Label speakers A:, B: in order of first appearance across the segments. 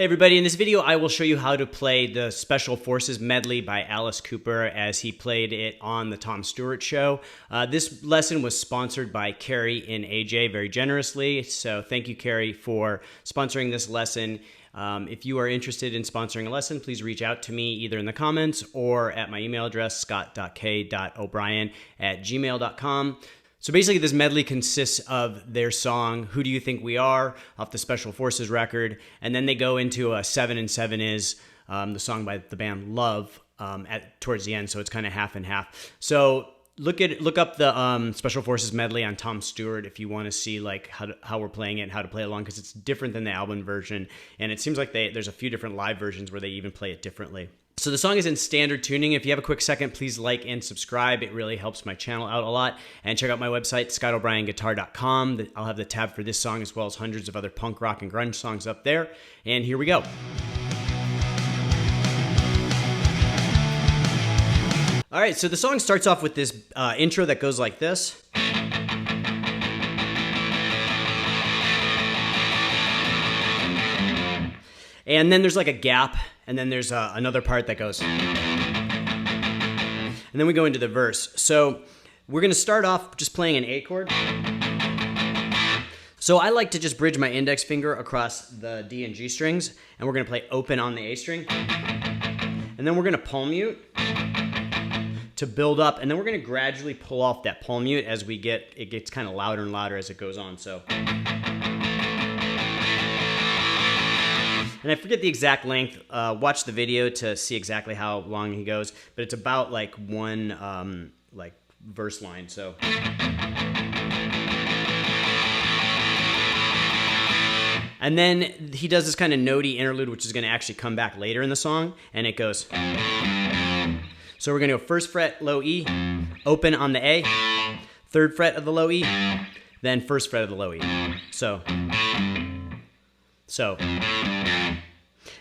A: Hey everybody, in this video I will show you how to play the Special Forces Medley by Alice Cooper as he played it on the Tom Stewart show. This lesson was sponsored by Carrie and AJ very generously, so thank you Carrie for sponsoring this lesson. If you are interested in sponsoring a lesson, please reach out to me either in the comments or at my email address, scott.k.o'brien@gmail.com. So basically this medley consists of their song, Who Do You Think We Are, off the Special Forces record, and then they go into a 7 and 7 Is, the song by the band Love, towards the end, so it's kind of half and half. So look up the Special Forces medley on Tom Stewart if you want to see like how we're playing it and how to play along, because it's different than the album version, and it seems like there's a few different live versions where they even play it differently. So the song is in standard tuning. If you have a quick second, please like and subscribe. It really helps my channel out a lot. And check out my website, scottobrien.guitar.com. I'll have the tab for this song as well as hundreds of other punk rock and grunge songs up there. And here we go. All right, so the song starts off with this intro that goes like this. And then there's like a gap, and then there's another part that goes. And then we go into the verse. So we're going to start off just playing an A chord. So I like to just bridge my index finger across the D and G strings, and we're going to play open on the A string. And then we're going to palm mute to build up, and then we're going to gradually pull off that palm mute as it gets kind of louder and louder as it goes on. So. And I forget the exact length. Watch the video to see exactly how long he goes, but it's about like one verse line. So. And then he does this kind of notey interlude, which is going to actually come back later in the song, and it goes. So we're going to go first fret, low E, open on the A, third fret of the low E, then first fret of the low E. So.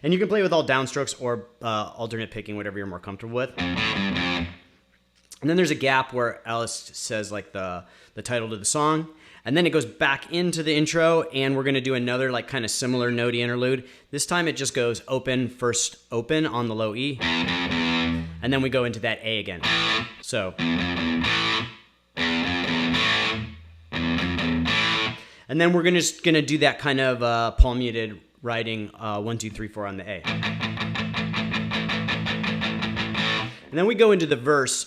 A: And you can play with all downstrokes or alternate picking, whatever you're more comfortable with. And then there's a gap where Alice says like the title to the song. And then it goes back into the intro, and we're going to do another like kind of similar notey interlude. This time it just goes open, first open on the low E. And then we go into that A again. So. And then we're just going to do that kind of palm muted writing 1, 2, 3, 4 on the A. And then we go into the verse.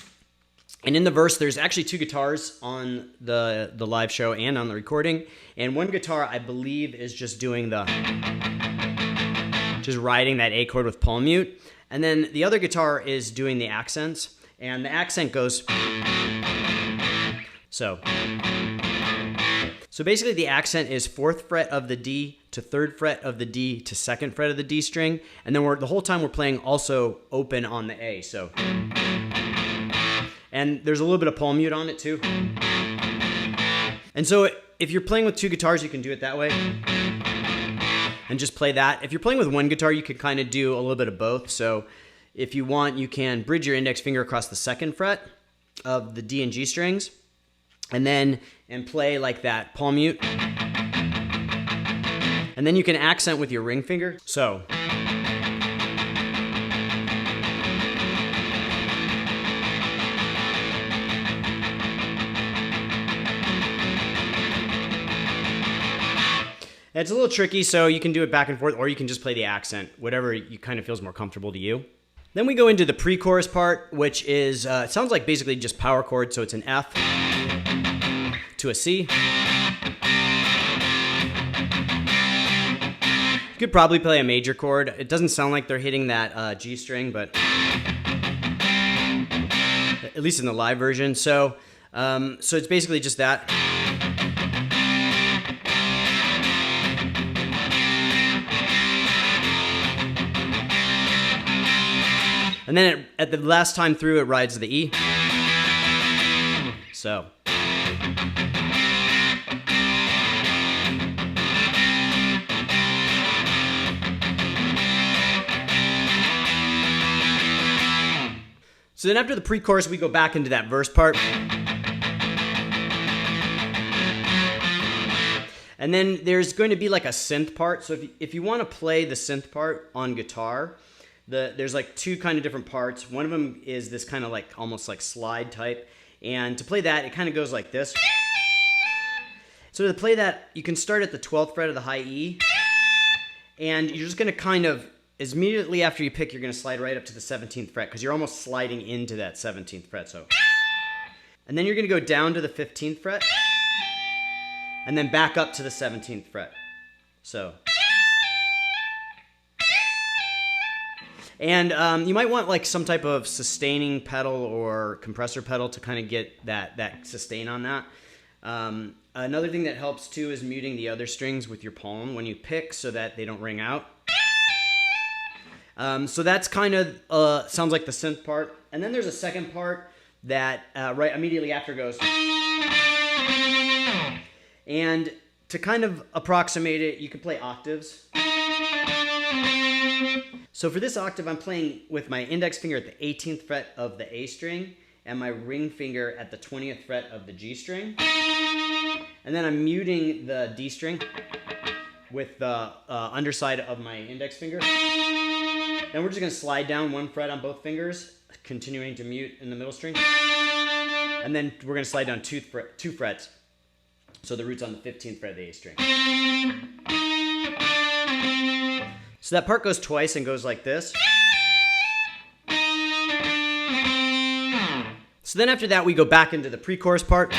A: And in the verse, there's actually two guitars on the live show and on the recording. And one guitar, I believe, is just doing just riding that A chord with palm mute. And then the other guitar is doing the accents. And the accent goes. So basically the accent is 4th fret of the D to 3rd fret of the D to 2nd fret of the D string, and then the whole time we're playing also open on the A. So, and there's a little bit of palm mute on it too. And so if you're playing with two guitars, you can do it that way and just play that. If you're playing with one guitar, you can kind of do a little bit of both. So if you want, you can bridge your index finger across the 2nd fret of the D and G strings, and play like that palm mute. And then you can accent with your ring finger. So. It's a little tricky, so you can do it back and forth, or you can just play the accent, whatever you kind of feels more comfortable to you. Then we go into the pre-chorus part, which is, it sounds like basically just power chords, so it's an F to a C. You could probably play a major chord. It doesn't sound like they're hitting that G string, but at least in the live version. So it's basically just that. And then at the last time through, it rides the E. So. So then after the pre-chorus, we go back into that verse part. And then there's going to be like a synth part. So if you want to play the synth part on guitar, there's like two kind of different parts. One of them is this kind of like almost like slide type. And to play that, it kind of goes like this. So to play that, you can start at the 12th fret of the high E. And you're just going to kind of, immediately after you pick, you're going to slide right up to the 17th fret because you're almost sliding into that 17th fret. So, and then you're going to go down to the 15th fret. And then back up to the 17th fret. So. And you might want like some type of sustaining pedal or compressor pedal to kind of get that sustain on that. Another thing that helps too is muting the other strings with your palm when you pick so that they don't ring out. So that's kind of sounds like the synth part. And then there's a second part that right immediately after goes. And to kind of approximate it, you can play octaves. So for this octave, I'm playing with my index finger at the 18th fret of the A string and my ring finger at the 20th fret of the G string. And then I'm muting the D string with the underside of my index finger. Then we're just going to slide down one fret on both fingers, continuing to mute in the middle string. And then we're going to slide down two frets. So the root's on the 15th fret of the A string. So that part goes twice and goes like this. So then after that, we go back into the pre-chorus part.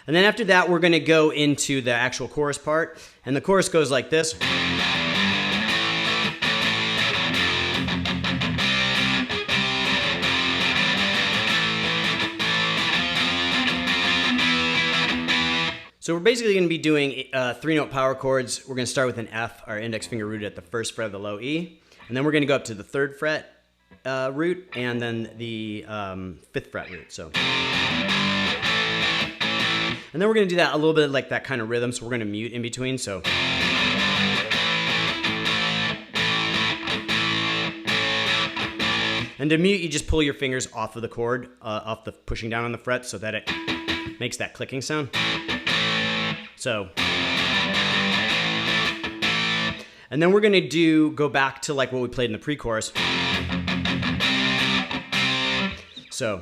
A: And then after that, we're going to go into the actual chorus part. And the chorus goes like this. So we're basically going to be doing 3-note power chords. We're going to start with an F, our index finger rooted at the 1st fret of the low E. And then we're going to go up to the 3rd fret root and then the 5th fret root. So. And then we're going to do that a little bit like that kind of rhythm. So we're going to mute in between. So. And to mute, you just pull your fingers off of the chord, off the pushing down on the fret so that it makes that clicking sound. So, and then we're going to go back to like what we played in the pre-chorus. So,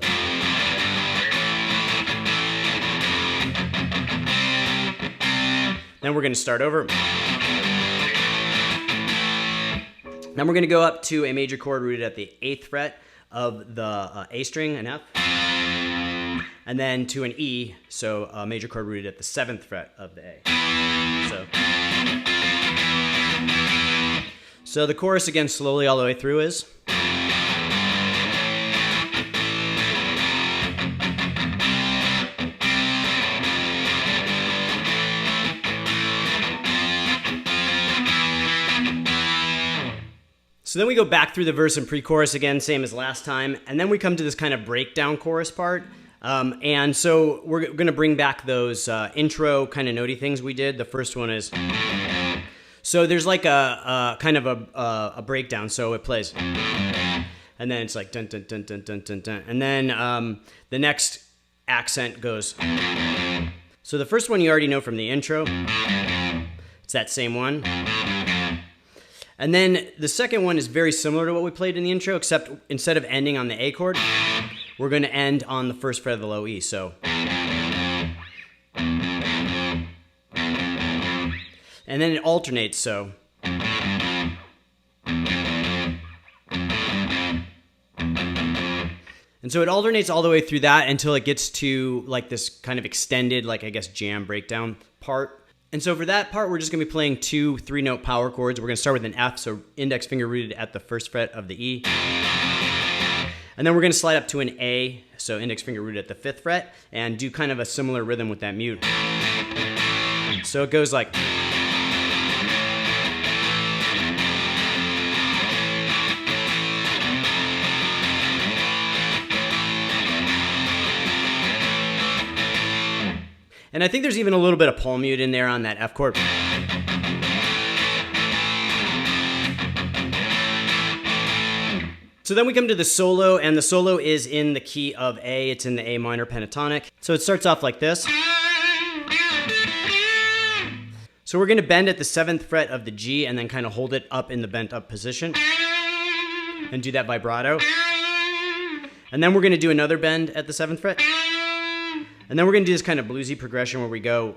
A: then we're going to start over. Then we're going to go up to a major chord rooted at the 8th fret of the A string, an F. And then to an E, so a major chord rooted at the 7th fret of the A. So the chorus again slowly all the way through is. So then we go back through the verse and pre-chorus again, same as last time. And then we come to this kind of breakdown chorus part. And so we're going to bring back those intro kind of notey things we did. The first one is, so there's like a kind of a breakdown. So it plays, and then it's like dun dun dun dun dun dun dun, and then the next accent goes. So the first one you already know from the intro. It's that same one. And then the second one is very similar to what we played in the intro, except instead of ending on the A chord, we're going to end on the 1st fret of the low E. So, and then it alternates. So, and so it alternates all the way through that until it gets to like this kind of extended, like I guess jam breakdown part. And so for that part, we're just going to be playing 2 3-note power chords. We're going to start with an F, so index finger rooted at the 1st fret of the E. And then we're going to slide up to an A, so index finger rooted at the 5th fret, and do kind of a similar rhythm with that mute. So it goes like. And I think there's even a little bit of palm mute in there on that F chord. So then we come to the solo, and the solo is in the key of A. It's in the A minor pentatonic. So it starts off like this. So we're going to bend at the 7th fret of the G and then kind of hold it up in the bent up position and do that vibrato. And then we're going to do another bend at the 7th fret. And then we're going to do this kind of bluesy progression where we go,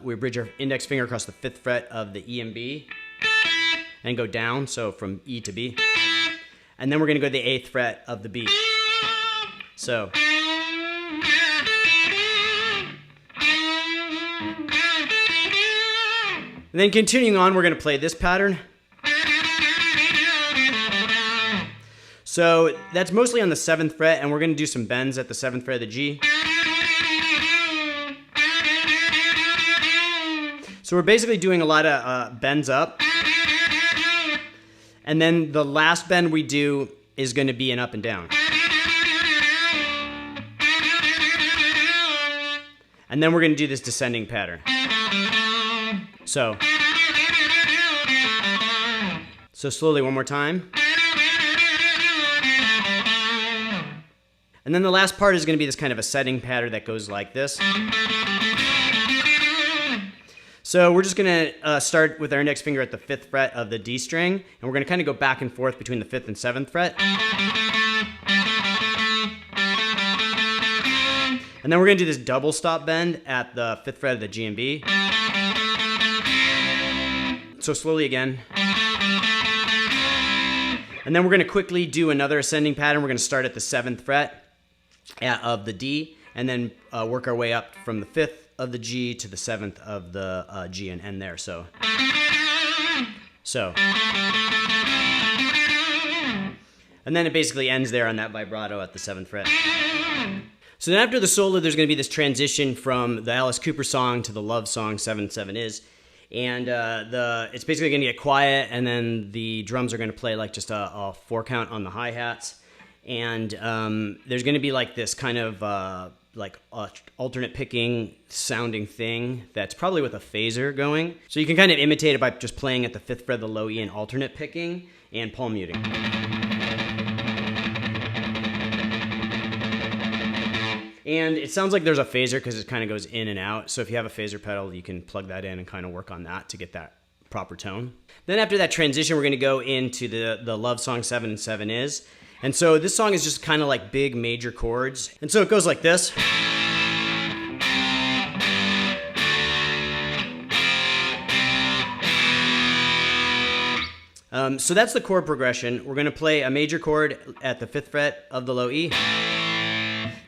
A: we bridge our index finger across the 5th fret of the E and B and go down, so from E to B. And then we're going to go to the 8th fret of the B. So. And then continuing on, we're going to play this pattern. So that's mostly on the 7th fret, and we're going to do some bends at the 7th fret of the G. So we're basically doing a lot of bends up. And then the last bend we do is going to be an up and down. And then we're going to do this descending pattern. So slowly one more time. And then the last part is going to be this kind of ascending pattern that goes like this. So we're just going to start with our index finger at the 5th fret of the D string, and we're going to kind of go back and forth between the 5th and 7th fret. And then we're going to do this double stop bend at the 5th fret of the G and B. So slowly again. And then we're going to quickly do another ascending pattern. We're going to start at the 7th fret of the D, and then work our way up from the 5th of the G to the 7th of the G and end there. So. And then it basically ends there on that vibrato at the 7th fret. So then after the solo, there's going to be this transition from the Alice Cooper song to the love song 7/7 Is. And it's basically going to get quiet, and then the drums are going to play like just a 4 count on the hi-hats. And there's going to be like this kind of like alternate picking sounding thing that's probably with a phaser going. So you can kind of imitate it by just playing at the 5th fret of the low E and alternate picking and palm muting. And it sounds like there's a phaser because it kind of goes in and out. So if you have a phaser pedal, you can plug that in and kind of work on that to get that proper tone. Then after that transition, we're going to go into the love song 7/7 Is. And so this song is just kind of like big major chords. And so it goes like this. So that's the chord progression. We're going to play a major chord at the 5th fret of the low E.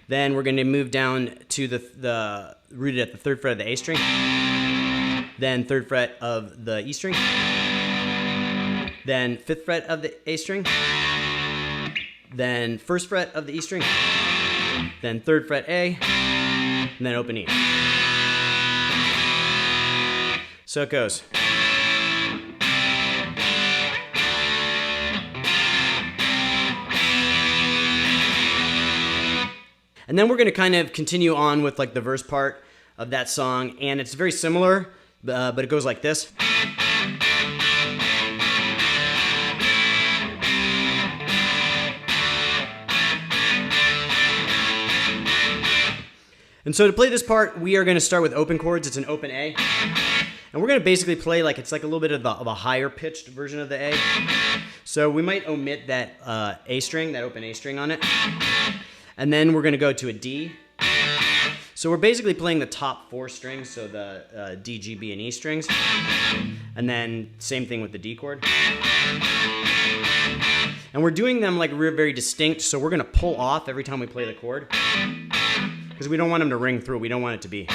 A: Then we're going to move down to the rooted at the 3rd fret of the A string. Then 3rd fret of the E string. Then 5th fret of the A string. Then 1st fret of the E string. Then 3rd fret A. And then open E. So it goes. And then we're going to kind of continue on with like the verse part of that song, and it's very similar, but it goes like this. And so to play this part, we are going to start with open chords. It's an open A. And we're going to basically play like it's like a little bit of a higher pitched version of the A. So we might omit that A string, that open A string on it. And then we're going to go to a D. So we're basically playing the top 4 strings, so the D, G, B, and E strings. And then same thing with the D chord. And we're doing them like very distinct, so we're going to pull off every time we play the chord. Because we don't want them to ring through. We don't want it to be.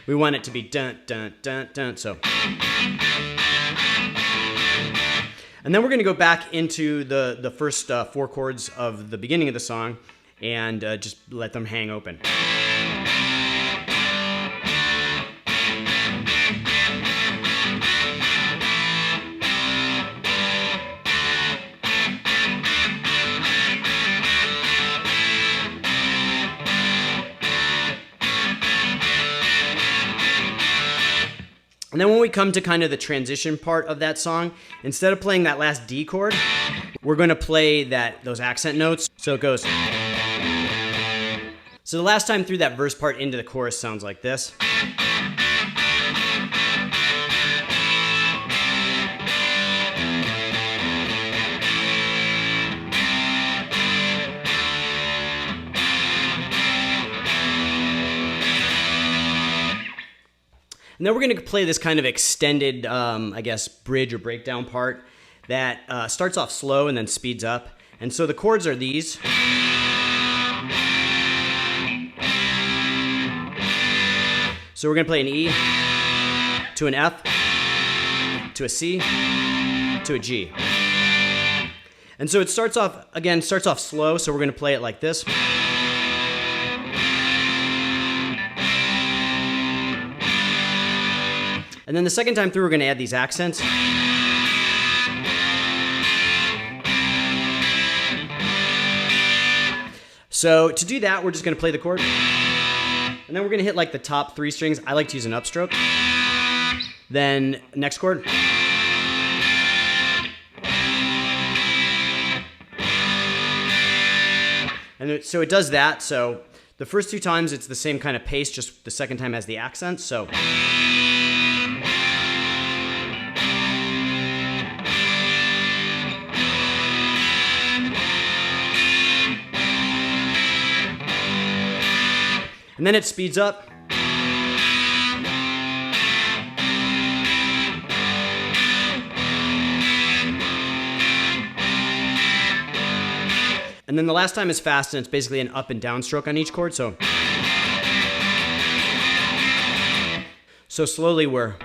A: We want it to be dun, dun, dun, dun, so. And then we're going to go back into the first 4 chords of the beginning of the song and just let them hang open. And then when we come to kind of the transition part of that song, instead of playing that last D chord, we're going to play those accent notes. So it goes. So the last time through that verse part into the chorus sounds like this. And then we're going to play this kind of extended, I guess, bridge or breakdown part that starts off slow and then speeds up. And so the chords are these. So we're going to play an E to an F to a C to a G. And so it starts off slow, so we're going to play it like this. And then the second time through, we're going to add these accents. So to do that, we're just going to play the chord. And then we're going to hit like the top 3 strings. I like to use an upstroke. Then next chord. And so it does that. So the first 2 times it's the same kind of pace, just the second time has the accents. So. And then it speeds up. And then the last time is fast, and it's basically an up and down stroke on each chord. So slowly we're.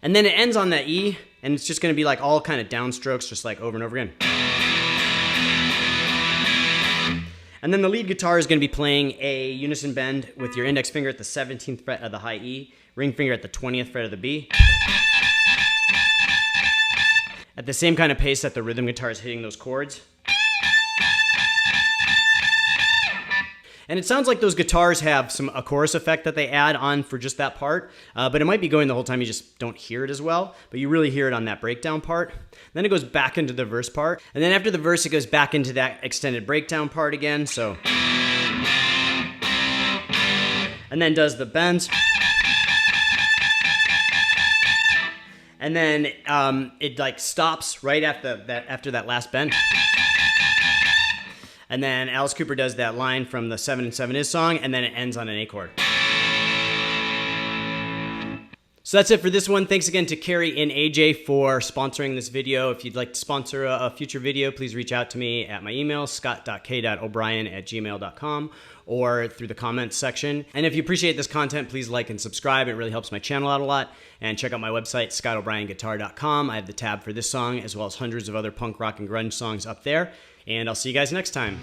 A: And then it ends on that E, and it's just going to be like all kind of downstrokes, just like over and over again. And then the lead guitar is going to be playing a unison bend with your index finger at the 17th fret of the high E, ring finger at the 20th fret of the B, at the same kind of pace that the rhythm guitar is hitting those chords. And it sounds like those guitars have a chorus effect that they add on for just that part, but it might be going the whole time, you just don't hear it as well, but you really hear it on that breakdown part. Then it goes back into the verse part, and then after the verse, it goes back into that extended breakdown part again, so. And then does the bends. And then it like stops right after that last bend. And then Alice Cooper does that line from the 7 and 7 Is song, and then it ends on an A chord. So that's it for this one. Thanks again to Carrie and AJ for sponsoring this video. If you'd like to sponsor a future video, please reach out to me at my email, scott.k.o'brien@gmail.com, or through the comments section. And if you appreciate this content, please like and subscribe. It really helps my channel out a lot. And check out my website, scottobrien.guitar.com. I have the tab for this song, as well as hundreds of other punk rock and grunge songs up there. And I'll see you guys next time.